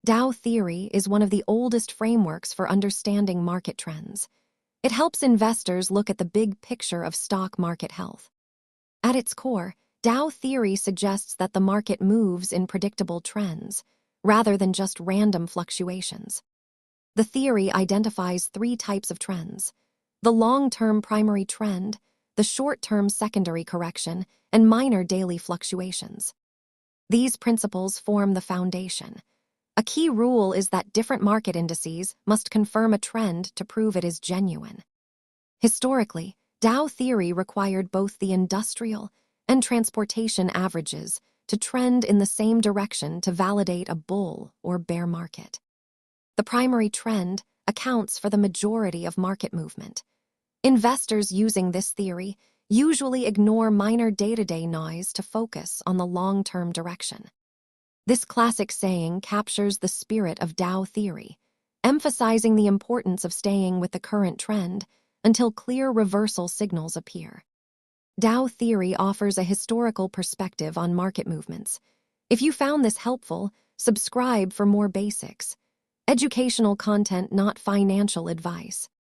Dow theory is one of the oldest frameworks for understanding market trends. It helps investors look at the big picture of stock market health. At its core, Dow theory suggests that the market moves in predictable trends, rather than just random fluctuations. The theory identifies three types of trends: the long-term primary trend, the short-term secondary correction, and minor daily fluctuations. These principles form the foundation. A key rule is that different market indices must confirm a trend to prove it is genuine. Historically, Dow theory required both the industrial and transportation averages to trend in the same direction to validate a bull or bear market. The primary trend accounts for the majority of market movement. Investors using this theory usually ignore minor day-to-day noise to focus on the long-term direction. This classic saying captures the spirit of Dow theory, emphasizing the importance of staying with the current trend until clear reversal signals appear. Dow theory offers a historical perspective on market movements. If you found this helpful, subscribe for more basics. Educational content, not financial advice.